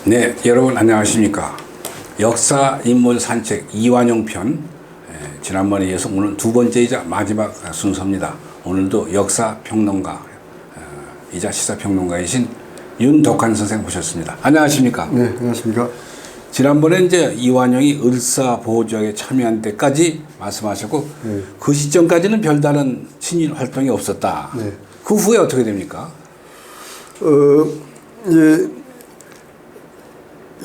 네, 여러분 안녕하십니까. 역사 인물 산책 이완용 편, 지난번에 이어서 오늘 두 번째이자 마지막 순서입니다. 오늘도 역사 평론가 이자 시사 평론가이신 윤덕환 선생 모셨습니다. 안녕하십니까. 네, 안녕하십니까. 지난번에 이제 이완용이 을사 보호조약에 참여한 때까지 말씀하셨고, 네. 그 시점까지는 별다른 친일 활동이 없었다. 네. 그 후에 어떻게 됩니까? 이제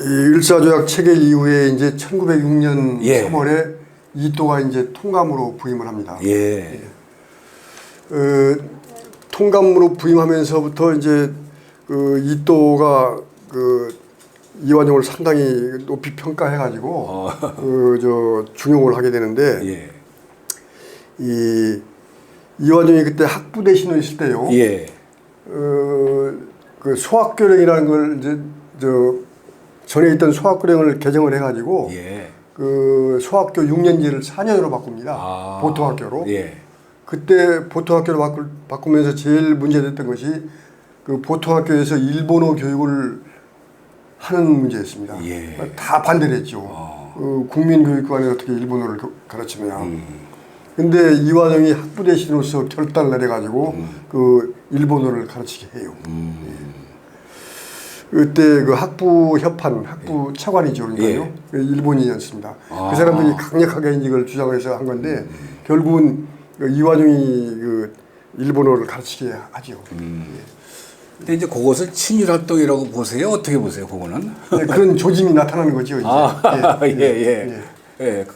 이 을사조약 체결 이후에 이제 1906년 예. 3월에 이또가 이제 통감으로 부임을 합니다. 예. 통감으로 부임하면서부터 이제 이또가 이완용을 상당히 높이 평가해가지고 중용을 하게 되는데 예. 이완용이 그때 학부 대신으로 있을 때요. 예. 그 소학교령이라는 걸 이제 전에 있던 소학교령을 개정을 해가지고 예. 그 소학교 6년제를 4년으로 바꿉니다. 보통학교로. 예. 그때 보통학교로 바꾸면서 제일 문제됐던 것이 그 보통학교에서 일본어 교육을 하는 문제였습니다. 예. 다 반대를 했죠. 국민교육관에 어떻게 일본어를 가르치느냐. 근데 이완용이 학부 대신으로서 결단을 내려가지고 그 일본어를 가르치게 해요. 그때 그 학부 협판, 학부 차관이죠, 그러니까요. 예. 일본인이었습니다. 그 사람들이 강력하게 이걸 주장해서 한 건데 결국은 이완용이 그 일본어를 가르치게 하죠. 근데 이제 그것을 친일 활동이라고 보세요? 어떻게 보세요, 그거는? 네, 그런 조짐이 나타나는 거죠, 이제. 예.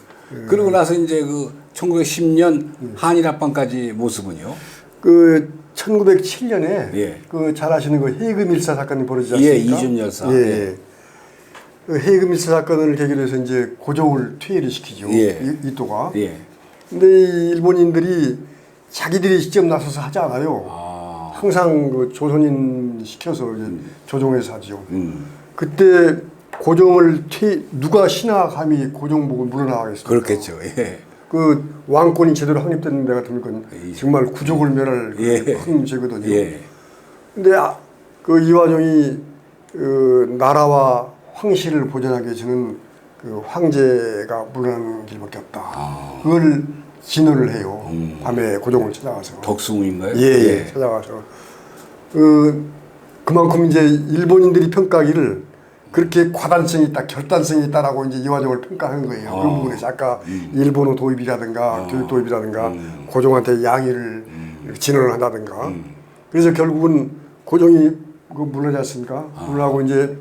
그러고 나서 이제 그 1910년 한일 합방까지 모습은요? 그 1907년에 예. 그 잘 아시는 그 헤이그 밀사 사건이 벌어지지 예, 않습니까? 이준 열사. 예. 예. 그 헤이그 밀사 사건을 계기로 해서 이제 고종을 퇴위를 시키죠. 예. 이또가. 예. 근데 이 일본인들이 자기들이 직접 나서서 하지 않아요. 항상 그 조선인 시켜서 이제 조종해서 하죠. 그때 고종을 누가 신하 감히 고종 보고 물러나가겠습니까? 그렇겠죠. 예. 그 왕권이 제대로 확립된 데 같은 건 정말 구족을멸할 예. 큰 죄거든요. 예. 근데 그 이완용이 그 나라와 황실을 보존하기 위해서는 그 황제가 물러나는 길밖에 없다. 그걸 진언을 해요. 밤에 고종을 찾아가서. 덕숭인가요? 예. 찾아가서. 그만큼 이제 일본인들이 평가하기를 그렇게 과단성이 있다, 결단성이 있다라고 이제 이완용을 평가한 거예요. 그 부분에서 아까 일본어 도입이라든가 교육 도입이라든가 고종한테 양해를 진언을 한다든가. 그래서 결국은 고종이 물러나지 않습니까? 물러나고 이제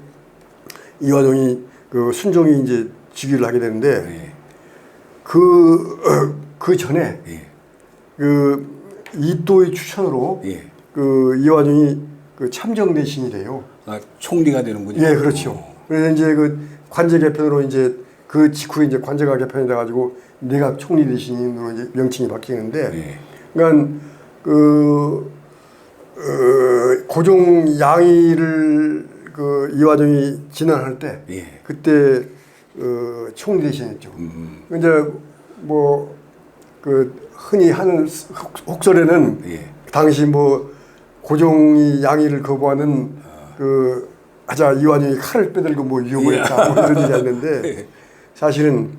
이완용이 그 순종이 이제 즉위를 하게 되는데 그 전에 그 이또의 추천으로 그 이완용이 그 참정 대신이 돼요. 총리가 되는군요. 예, 그렇죠. 그래서 이제 그 관제 개편으로 이제 그 직후에 이제 관제가 개편이 돼가지고 내각 총리 대신으로 이제 명칭이 바뀌는데, 그러니까 고종 양의를 그 이완용이 진언할 때 그때 총리 대신했죠. 이제 뭐 그 흔히 하는 혹설에는 당시 뭐 고종이 양의를 거부하는 그 하자 이완용이 칼을 빼들고 뭐 위협을 했다 뭐 이런 얘기가 있는데 사실은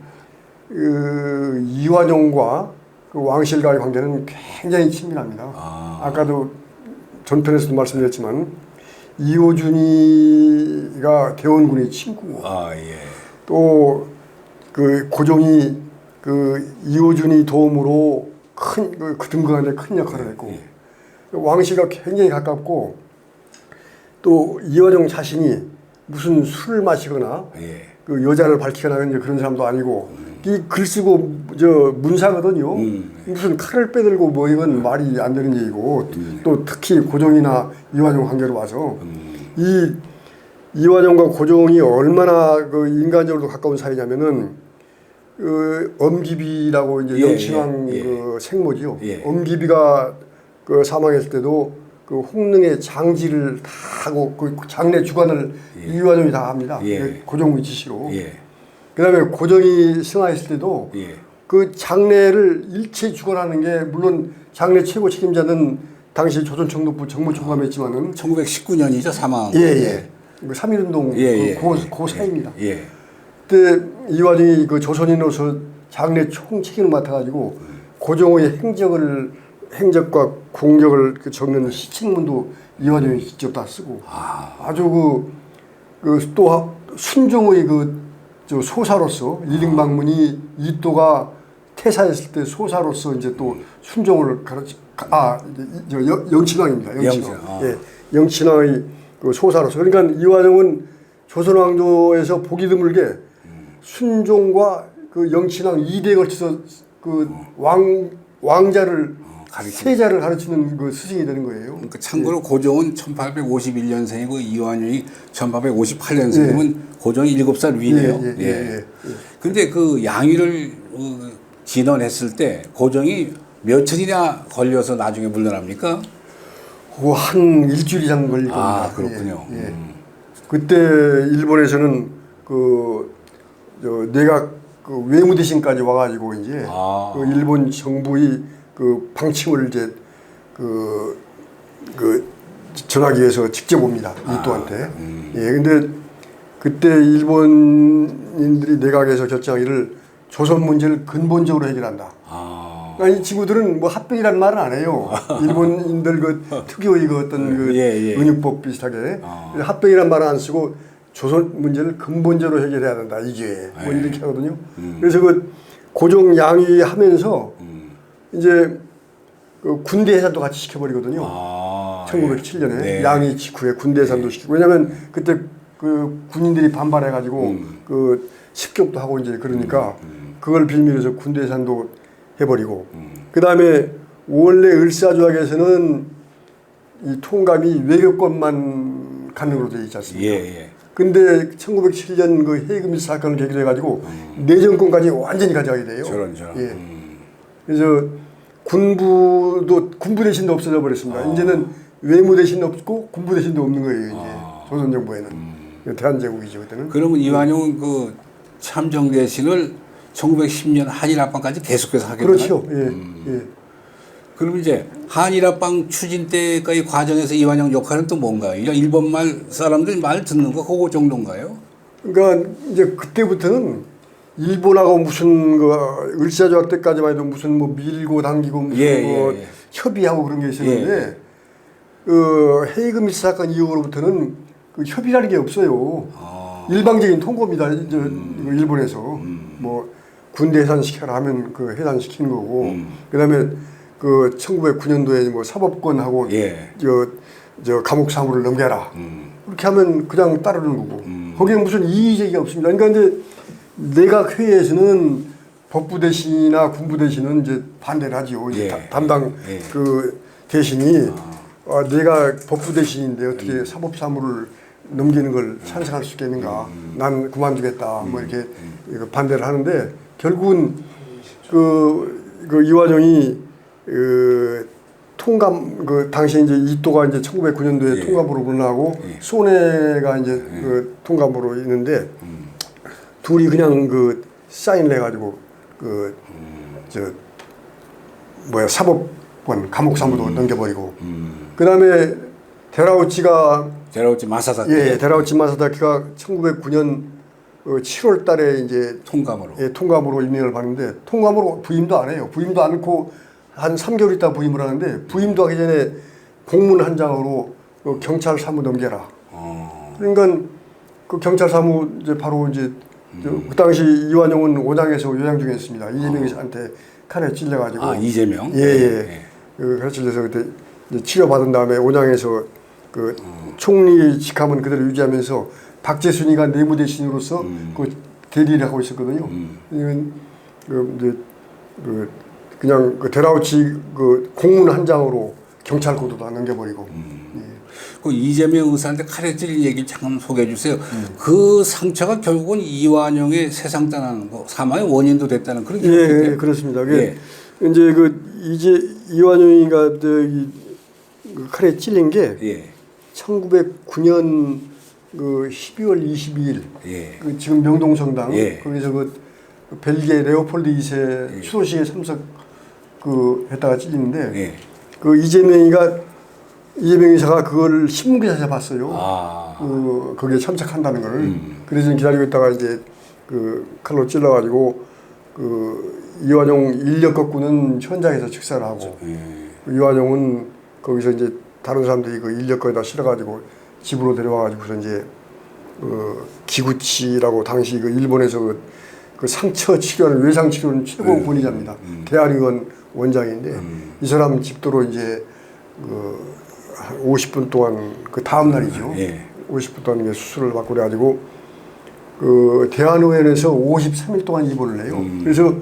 그 이완용과 그 왕실과의 관계는 굉장히 친밀합니다. 아까도 전편에서도 말씀드렸지만 이호준이가 대원군의 친구고 또 그 고종이 그 이호준이 도움으로 그 등극하는데 큰 역할을 했고 왕실과 굉장히 가깝고 또 이완용 자신이 무슨 술을 마시거나 그 여자를 밝히거나 이제 그런 사람도 아니고 이 글 쓰고 문사거든요. 무슨 칼을 빼들고 뭐 이건 말이 안 되는 얘기고 또 특히 고종이나 이완용 관계로 와서 이 이완용과 고종이 얼마나 그 인간적으로 가까운 사이냐면은 그 엄기비라고 이제 영친왕 그 생모지요. 엄기비가 그 사망했을 때도 그 홍릉의 장지를 다 하고 그 장례 주관을 이완용이 다 합니다. 고종의 지시로. 그다음에 고종이 승하했을 때도 그 장례를 일체 주관하는 게 물론 장례 최고 책임자는 당시 조선총독부 정무총감이었지만은 1919년이죠 사망. 예. 그 3.1운동 그 사이입니다. 예. 그때 이완용이 그 조선인으로서 장례 총책임을 맡아가지고 고종의 행적과 공적을 적는 시책문도 이완용이 직접 다 쓰고 아주 또 순종의 저 소사로서 이등방문이 이또가 태사했을 때 소사로서 이제 또 순종을 영친왕입니다. 영친왕. 예, 영친왕의 그 소사로서. 그러니까 이완용은 조선왕조에서 보기 드물게 순종과 그 영친왕 2대에 걸쳐서 그 왕자를 세자를 가르치는 그 스승이 되는 거예요. 그러니까 참고로 고종은 1851년생이고 이완용이 1858년생이면 고종이 7살 위네요. 근데 그 양위를 진언했을 때 고종이 며칠이나 걸려서 나중에 물러납니까? 한 일주일 이상 걸릴 겁니다. 그렇군요. 그때 일본에서는 내각 외무대신까지 와가지고 이제 그 일본 정부의 그 방침을 이제 전하기 위해서 직접 옵니다. 이또한테. 근데 그때 일본인들이 내각에서 결정하기를 조선 문제를 근본적으로 해결한다. 그러니까 이 친구들은 뭐 합병이라는 말은 안 해요. 일본인들 그 특유의 그 어떤 은유법 비슷하게 합병이라는 말은 안 쓰고 조선 문제를 근본적으로 해결해야 된다. 이게 뭐 이렇게 하거든요. 그래서 그 고종 양위하면서 이제 그 군대 해산도 같이 시켜버리거든요. 1907년에 양위 직후에 군대 해산도 시키고. 왜냐하면 그때 그 군인들이 반발해가지고 그 습격도 하고 이제 그러니까 그걸 빌미로 해서 군대 해산도 해버리고. 그 다음에 원래 을사조약에서는 이 통감이 외교권만 갖는 걸로 되어 있지 않습니까? 근데 1907년 그 해이금 사건을 계기로 해가지고 내정권까지 완전히 가져가게 돼요. 그래서 군부 대신도 없어져 버렸습니다. 이제는 외무 대신도 없고 군부 대신도 없는 거예요. 이제 조선 정부에는 대한제국이죠 그때는. 그러면 이완용은 그 참정 대신을 1910년 한일합방까지 계속해서 하게 되나요? 그렇죠. 그럼 이제 한일합방 추진 때까지 과정에서 이완용 역할은 또 뭔가요? 일본 말 사람들 말 듣는 거 그거 정도인가요? 그러니까 이제 그때부터는 일본하고 무슨 그 을사조약 때까지만 해도 무슨 뭐 밀고 당기고 무슨 협의하고 그런 게 있었는데 그 해이금 사건 이후로부터는 그 협의라는 게 없어요. 일방적인 통고입니다. 이제 일본에서 뭐 군대 해산시켜라 하면 그 해산시키는 거고 그다음에 그 1909년도에 뭐 사법권하고 저 감옥 사무를 넘겨라 그렇게 하면 그냥 따르는 거고 거기에 무슨 이의 제기가 없습니다. 그러니까 이제 내각 회의에서는 법부 대신이나 군부 대신은 이제 반대를 하지요. 담당 그 대신이 내가 법부 대신인데 어떻게 사법 사무를 넘기는 걸 찬성할 수 있겠는가? 난 그만두겠다. 뭐 이렇게 반대를 하는데 결국은 그 이완용이 통감 그 당시 이제 이또가 이제 1909년도에 통감으로 물러나고 손해가 이제 그 통감으로 있는데 둘이 그냥 그 사인을 해가지고 사법권 감옥 사무도 넘겨버리고 그 다음에 데라우치 마사다키 데라우치 마사다키가 1909년 7월 달에 이제 통감으로 임명을 받는데 통감으로 부임도 안 해요. 부임도 않고 한 3개월 있다 부임을 하는데 부임도 하기 전에 공문 한 장으로 경찰 사무 넘겨라. 그러니까 그 경찰 사무 이제 바로 이제 그 당시 이완용은 오장에서 요양 중에 있습니다. 이재명한테 칼에 찔려가지고. 이재명? 칼에 찔려서 그때 치료받은 다음에 오장에서 그 총리 직함은 그대로 유지하면서 박재순이가 내무 대신으로서 그 대리를 하고 있었거든요. 이건 그냥 그 데라우치 그 공문 한 장으로 경찰 고도도 넘겨버리고. 그 이재명 의사한테 칼에 찔린 얘기 잠깐 소개해 주세요. 그 상처가 결국은 이완용의 세상 떠나는 거, 사망의 원인도 됐다는 그런 얘기인데. 그렇습니다. 이제 이완용이가 그 칼에 찔린 게 1909년 그 12월 22일 그 지금 명동성당 거기서 그 벨기에 레오폴드 2세 추도식에 참석 그 했다가 찔리는데 그 이재명이가 이재명 이사가 그걸 신문기사에서 봤어요. 아. 거기에 참석한다는 걸. 그래서 좀 기다리고 있다가 이제 칼로 찔러가지고 이완용 인력 거꾸는 현장에서 직사를 하고 이완용은 거기서 이제 다른 사람들이 그 인력 거에다 실어가지고 집으로 데려와가지고서 이제 기구치라고 당시 그 일본에서 그 상처 치료하는 외상 치료는 최고 권위자입니다. 대한의원 원장인데 이 사람 집도로 이제 한 50분 동안 그 다음 날이죠. 50분 동안 이제 수술을 받고 그래가지고 대한의원에서 53일 동안 입원을 해요. 그래서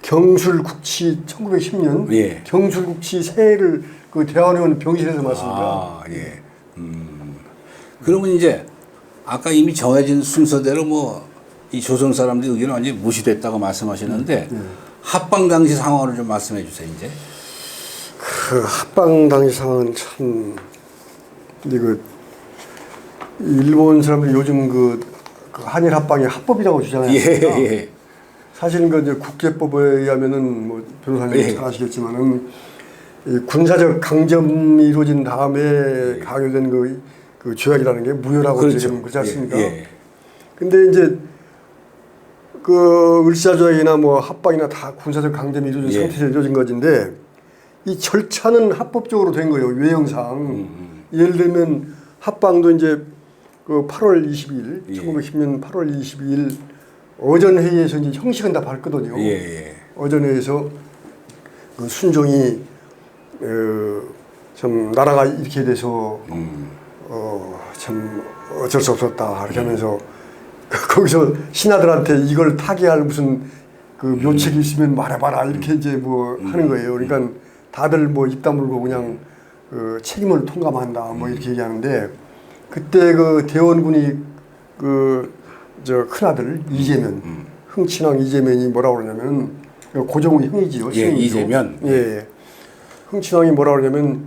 경술국치 1910년 경술국치 새해를 그 대한의원 병실에서 맞습니다. 아, 예. 그러면 이제 아까 이미 정해진 순서대로 뭐 이 조선 사람들 의견은 완전히 무시됐다고 말씀하시는데 합방 당시 상황을 좀 말씀해 주세요, 이제. 그 합방 당시 상황은 참 근데 일본 사람들이 요즘 그 한일 합방이 합법이라고 주장해요. 예. 사실은 그 이제 국제법에 의하면은 뭐 변호사님 잘 아시겠지만은 이 군사적 강점이 이루어진 다음에 가결된 그 조약이라는 게 무효라고 그렇죠. 지금 그렇지 않습니까? 근데 이제 을사조약이나 뭐 합방이나 다 군사적 강점이 이루어진 상태에서 이루어진 것인데 이 절차는 합법적으로 된 거예요. 외형상. 예를 들면 합방도 이제 그 8월 22일, 1910년 8월 22일 어전 회의에서 이제 형식은 다 밝거든요. 어전 회의에서 그 순종이 참 나라가 이렇게 돼서 참 어쩔 수 없었다 이렇게 하면서 거기서 신하들한테 이걸 타개할 무슨 그 묘책이 있으면 말해봐라 이렇게 이제 뭐 하는 거예요. 그러니까 다들 뭐 입 다물고 그냥 책임을 통감한다 뭐 이렇게 얘기하는데 그때 그 대원군이 저 큰아들 이재면 흥친왕 이재면이 뭐라고 그러냐면 고종의 형이지요. 이재면. 흥친왕이 뭐라고 그러냐면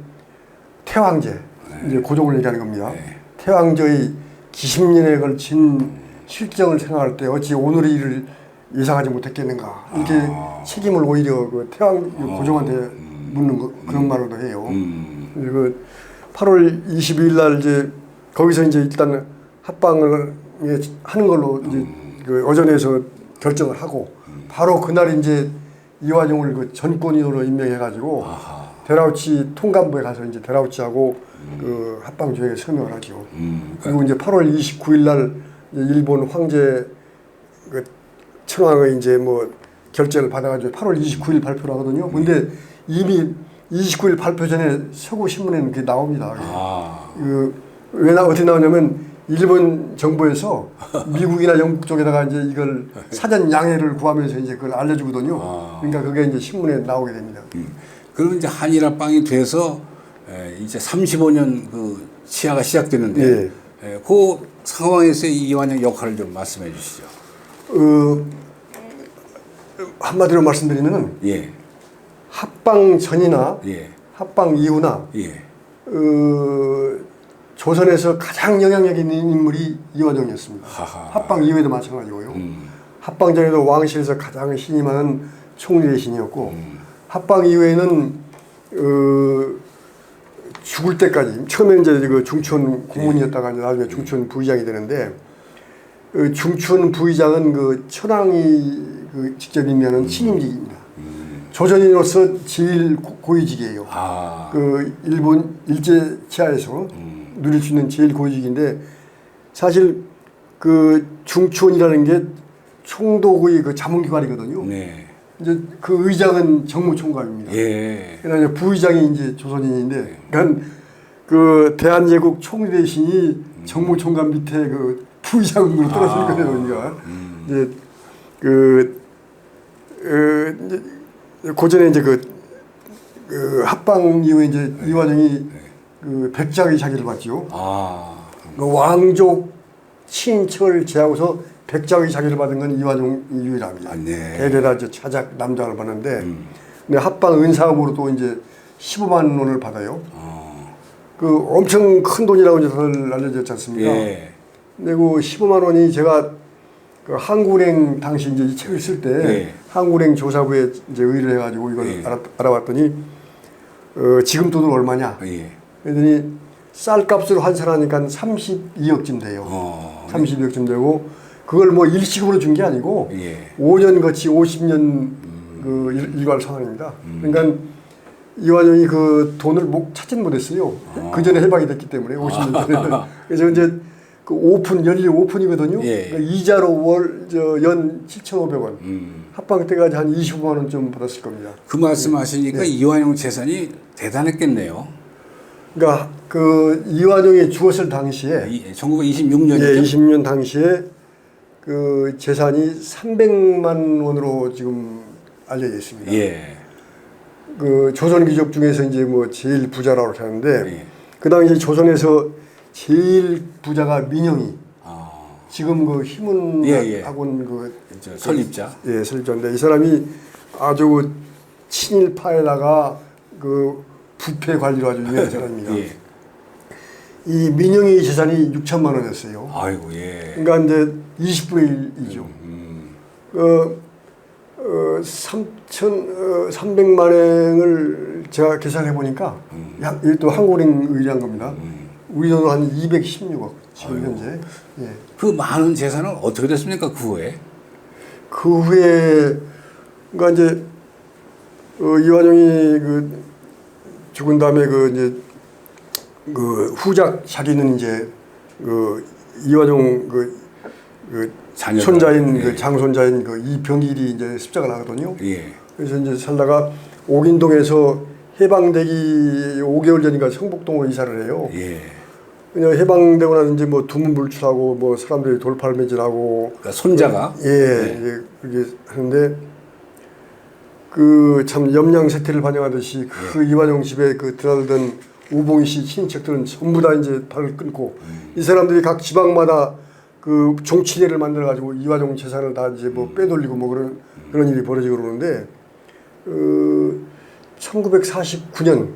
태왕제 이제 고종을 얘기하는 겁니다. 태왕제의 기십년에 걸친 실정을 생각할 때 어찌 오늘의 일을 예상하지 못했겠는가 이렇게 책임을 오히려 그 태왕 고종한테 묻는 그런 말도 해요. 그리고 8월 22일 날 이제 거기서 이제 일단 합방을 하는 걸로 이제 그 어전에서 결정을 하고 바로 그날 이제 이완용을 그 전권인으로 임명해가지고 데라우치 통감부에 가서 이제 데라우치하고 그 합방 조약에 서명을 하죠. 그리고 이제 8월 29일 날 일본 황제 그 천황의 이제 뭐 결재를 받아가지고 8월 29일 발표를 하거든요. 근데 이미 29일 발표 전에 서구 신문에는 그게 나옵니다. 왜 어떻게 나오냐면 일본 정부에서 미국이나 영국 쪽에다가 이제 이걸 사전 양해를 구하면서 이제 그걸 알려주거든요. 그러니까 그게 이제 신문에 나오게 됩니다. 그러면 이제 한일 합방이 돼서 이제 35년 그 시야가 시작됐는데 그 상황에서 이완용 역할을 좀 말씀해 주시죠. 한마디로 말씀드리면은 합방 전이나 합방 이후나 조선에서 가장 영향력 있는 인물이 이완용이었습니다. 합방 이후에도 마찬가지고요. 합방 전에도 왕실에서 가장 신이 많은 총리 대신이었고 합방 이후에는 죽을 때까지 처음에 이제 그 중천 고문이었다가 나중에 중천 부의장이 되는데 중천 부의장은 그 천황이 그 직접 임명하는 친임직입니다. 조선인으로서 제일 고위직이에요. 그 일본 일제 치하에서 누릴 수 있는 제일 고위직인데 사실 그 중추원이라는 게 총독의 그 자문기관이거든요. 이제 그 의장은 정무총감입니다. 그러나 부의장이 이제 조선인인데, 그러니까 그 대한제국 총리 대신이 정무총감 밑에 그 부의장으로 떨어지는 거예요. 그러니까 이제 고전에 이제 그 합방 이후에 이제 이완용이 그 백작의 자기를 받죠. 그 왕족 친척을 제하고서 백작의 자기를 받은 건 이완용이 유일합니다. 대대다 이제 차작 남장을 받는데, 근데 합방 은사금으로 또 이제 15만 원을 받아요. 그 엄청 큰 돈이라고 이제 다들 알려졌지 않습니까? 근데 그 15만 원이 제가 그 한국은행 당시 이제 이 책을 쓸 때 한국은행 조사부에 이제 의뢰를 해가지고 이걸 알아봤더니 지금 돈은 얼마냐? 그랬더니 쌀값으로 환산하니까 한 32억쯤 돼요. 32억쯤 되고 그걸 뭐 일시금으로 준 게 아니고 예. 5년 거치 50년 그 일괄 상환입니다. 그러니까 이완용이 그 돈을 찾지는 못했어요. 그 전에 해방이 됐기 때문에 50년 전에. 그래서 이제 그 오픈 연리 오픈이거든요. 예. 그러니까 이자로 연 7,500원. 합방 때까지 한 25만 원 좀 받았을 겁니다. 그 말씀하시니까 예. 이완용 재산이 대단했겠네요. 그러니까 그 이완용이 죽었을 당시에 1926년이죠. 예, 20년 당시에 그 재산이 300만 원으로 지금 알려져 있습니다. 예. 그 조선 귀족 중에서 이제 뭐 제일 부자라고 이렇게 하는데 예. 그 당시 조선에서 제일 부자가 민영이 지금 그 희문 예. 학원 그 설립자. 예, 설립자인데 이 사람이 아주 친일파에다가 그 부패 관리로 아주 유명한 사람입니다. 예. 이 민영이 재산이 6천만 원이었어요. 아이고 예. 그러니까 이제 20분의 1이죠. 3,300만 원을 제가 계산해 보니까 또 한국은행 의뢰한 겁니다. 우리 돈으로 한 216억 지금 아이고. 현재. 예. 그 많은 재산은 어떻게 됐습니까 그 후에? 그 후에 그러니까 이제 이완용이 그 죽은 다음에 그 이제 그 후작 자기는 이제 그 이완용 그 자녀가, 손자인 예. 그 장손자인 그 이병일이 이제 십자가 나거든요. 예. 그래서 이제 살다가 옥인동에서 해방되기 5개월 전인가 성북동으로 이사를 해요. 예. 그냥 해방되고 나서 이제 뭐 두문불출하고 뭐 사람들이 돌팔매질하고 그러니까 손자가 예, 그렇게 하는데 그 참 염량세태를 반영하듯이 그 이완용 집에 그 드나들던 우봉희 씨 친인척들은 전부 다 이제 발을 끊고 이 사람들이 각 지방마다 그 종치례를 만들어 가지고 이완용 재산을 다 이제 뭐 빼돌리고 뭐 그런 일이 벌어지고 그러는데 1949년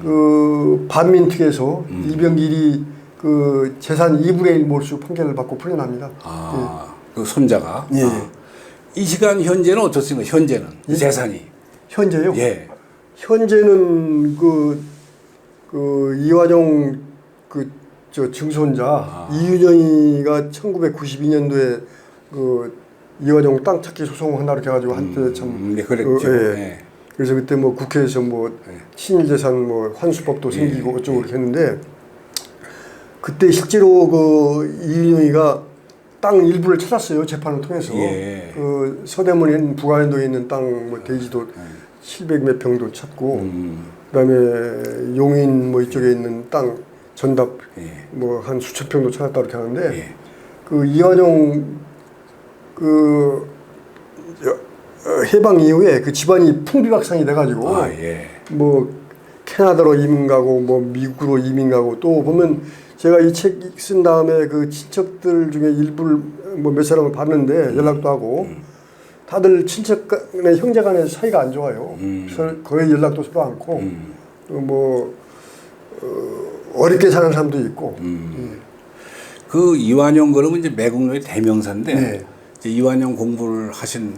그 반민특에서 이병길이 그 재산 2분의 1 몰수 판결을 받고 풀려납니다. 그 손자가. 예. 이 시간 현재는 어떻습니까? 현재는 이 재산이. 현재요? 예. 현재는 그 이완용 저 증손자 이윤영이가 1992년도에 그 이완용 땅 찾기 소송한다 이렇게 해가지고 한때 참 네, 그랬죠. 예. 예. 그래서 그때 뭐 국회에서 뭐 친일재산 뭐 환수법도 생기고 어쩌고 이렇게 했는데 그때 실제로 그 이윤영이가 땅 일부를 찾았어요. 재판을 통해서. 예. 그 서대문에 있는 부가현동에 있는 땅 뭐 대지도 700몇 평도 찾고 그다음에 용인 뭐 이쪽에 있는 땅 전답 뭐 한 수천 평도 찾았다 이렇게 하는데 그 이완용 그 해방 이후에 그 집안이 풍비박산이 돼가지고 뭐 캐나다로 이민 가고 뭐 미국으로 이민 가고 또 보면 제가 이 책 쓴 다음에 그 친척들 중에 일부를 뭐 몇 사람을 봤는데 연락도 하고 다들 친척 간의 형제 간의 사이가 안 좋아요. 그래서 거의 연락도 서로 않고 뭐 어렵게 사는 사람도 있고. 그 이완용 그러면 이제 매국노의 대명사인데 네. 이제 이완용 공부를 하신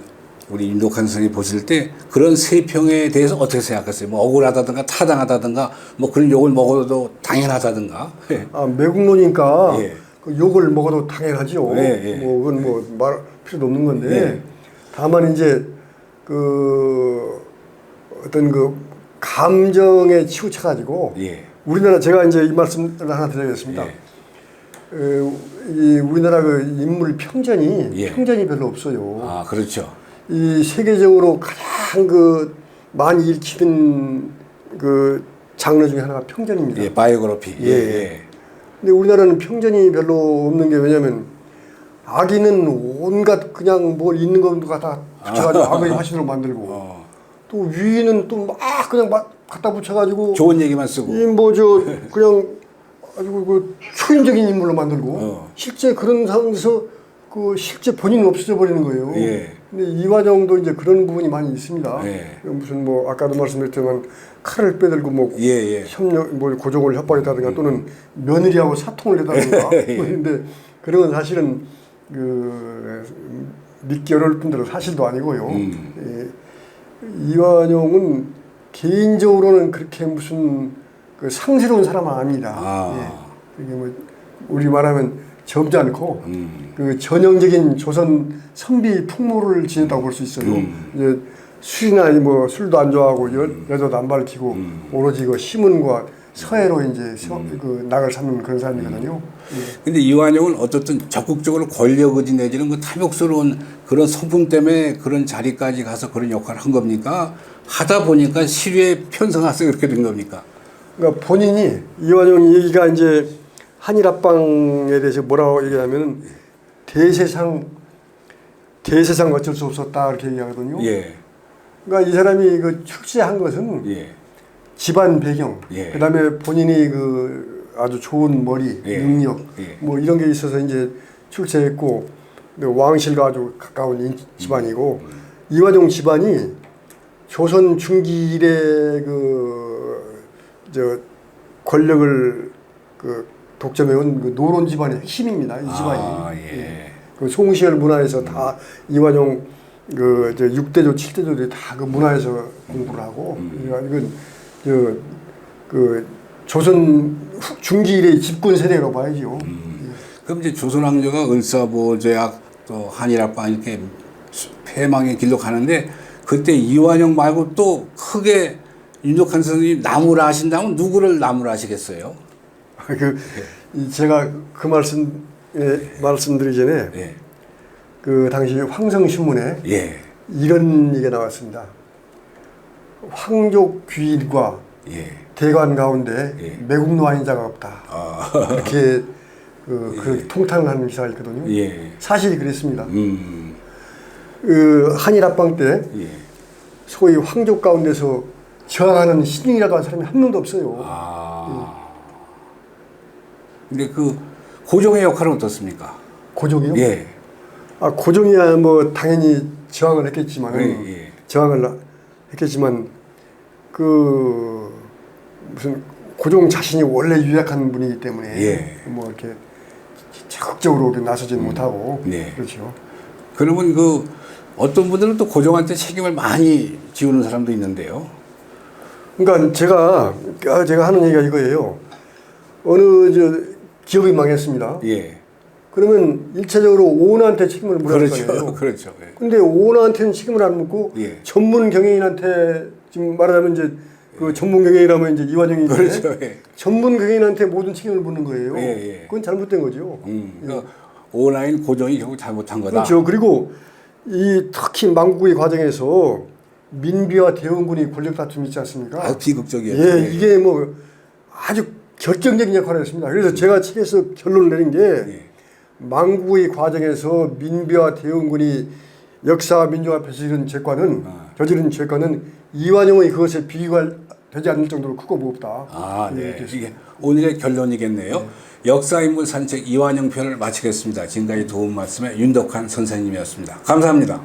우리 임독한 선생님이 보실 때 그런 세평에 대해서 어떻게 생각하세요? 뭐 억울하다든가 타당하다든가 뭐 그런 욕을 먹어도 당연하다든가. 매국노니까 예. 그 욕을 먹어도 당연하죠. 뭐 그건 뭐 말 필요도 없는 건데 다만 이제 그 어떤 그 감정에 치우쳐가지고 우리나라 제가 이제 이 말씀을 하나 드리겠습니다. 이 우리나라 그 인물 평전이 별로 없어요. 아 그렇죠. 이 세계적으로 가장 그 많이 읽히는 그 장르 중에 하나가 평전입니다. 바이오그래피. 근데 우리나라는 평전이 별로 없는 게 왜냐면 악인은 온갖 그냥 뭘 있는 것도 다 붙여가지고 악의 화신으로 만들고 또 위인은 또 막 그냥 막 갖다 붙여가지고 좋은 얘기만 쓰고 이 뭐 저 그냥 아주 그 초인적인 인물로 만들고 실제 그런 상황에서 그 실제 본인은 없어져 버리는 거예요. 근데 이완용도 이제 그런 부분이 많이 있습니다. 무슨 뭐 아까도 말씀드렸지만 칼을 빼들고 뭐 협력 뭐 고종을 협박했다든가 또는 며느리하고 사통을 했다든가 그런데 그런 건 사실은 그 믿기 어려울 뿐더러 사실도 아니고요. 이완용은 개인적으로는 그렇게 무슨 그 상스러운 사람은 아닙니다. 아. 예. 이게 뭐 우리 말하면 점잖고 그 전형적인 조선 선비 풍모를 지녔다고 볼 수 있어요. 이제 술이나 뭐 술도 안 좋아하고 여자도 안 밝히고 오로지 그 시문과 서해로 이제 그 낙을 삼는 그런 사람이거든요. 근데 이완용은 어쨌든 적극적으로 권력 의지 내지는 그 탐욕스러운 그런 성품 때문에 그런 자리까지 가서 그런 역할을 한 겁니까? 하다 보니까 시류에 편성해서 그렇게 된 겁니까? 그러니까 본인이 이완용 얘기가 이제 한일 합방에 대해서 뭐라고 얘기하면 대세상 어쩔 수 없었다 이렇게 얘기하거든요. 예. 그러니까 이 사람이 그 출세한 것은 예. 집안 배경, 예. 그다음에 본인이 그 아주 좋은 머리, 예. 능력, 예. 뭐 이런 게 있어서 이제 출세했고 왕실과 아주 가까운 집안이고 이완용 집안이 조선 중기 이래 그 권력을 그 독점해온 그 노론 집안의 핵심입니다. 이 집안이. 아, 예. 그 송시열 문화에서 다 이완용 그 6대조, 7대조들이 다 그 문화에서 공부를 하고 그러니까 이건 그 조선 중기 이래 집권 세대라고 봐야죠. 그럼 이제 조선 왕조가 을사보제약 또 한일합방 이렇게 패망의 길로 가는데 그때 이완용 말고 또 크게 윤덕한 선생님 나무라 하신다면 누구를 나무라 하시겠어요? 제가 그 말씀드리기 전에 예. 그 당시 황성신문에 예. 이런 얘기가 나왔습니다. 황족 귀일과 예. 대관 가운데 예. 매국노 아닌 자가 없다. 아. 이렇게 그 통탄을 하는 기사가 있거든요. 예. 사실이 그랬습니다. 그 한일 합방 때 예. 소위 황족 가운데서 저항하는 신인이라도 한 사람이 한 명도 없어요. 아. 근데 그 고종의 역할은 어떻습니까? 고종이요? 예. 고종이야 뭐 당연히 저항을 했겠지만 예. 저항을 했겠지만 그 무슨 고종 자신이 원래 유약한 분이기 때문에 예. 뭐 이렇게 적극적으로 나서지는 못하고 네. 그렇죠. 그러면 그 어떤 분들은 또 고종한테 책임을 많이 지우는 사람도 있는데요. 그러니까 제가 하는 얘기가 이거예요. 어느 기업이 망했습니다. 예. 그러면 일차적으로 오너한테 책임을 물어야 할 그렇죠. 거예요. 그렇죠. 예. 근데 오너한테는 책임을 안 묻고 예. 전문 경영인한테 지금 말하자면 이제 그 전문 경영이라면 이제 이완용인데 그렇죠. 예. 전문 경영인한테 모든 책임을 묻는 거예요. 예. 그건 잘못된 거죠. 그러니까 온라인 고종이 결국 잘못한 거다. 그렇죠. 그리고 이 특히 망국의 과정에서 민비와 대원군이 권력 다툼이 있지 않습니까? 아주 비극적이었죠. 예, 이게 뭐 아주 결정적인 역할을 했습니다. 그래서 제가 책에서 결론을 내린 게 예. 망국의 과정에서 민비와 대원군이 역사 민족 앞에서 저지른 죄과는 이완용의 그것에 비교가 되지 않을 정도로 크고 무겁다. 아, 네. 이게 오늘의 결론이겠네요. 네. 역사인물 산책 이완용 편을 마치겠습니다. 지금까지 도움 말씀에 윤덕한 선생님이었습니다. 감사합니다.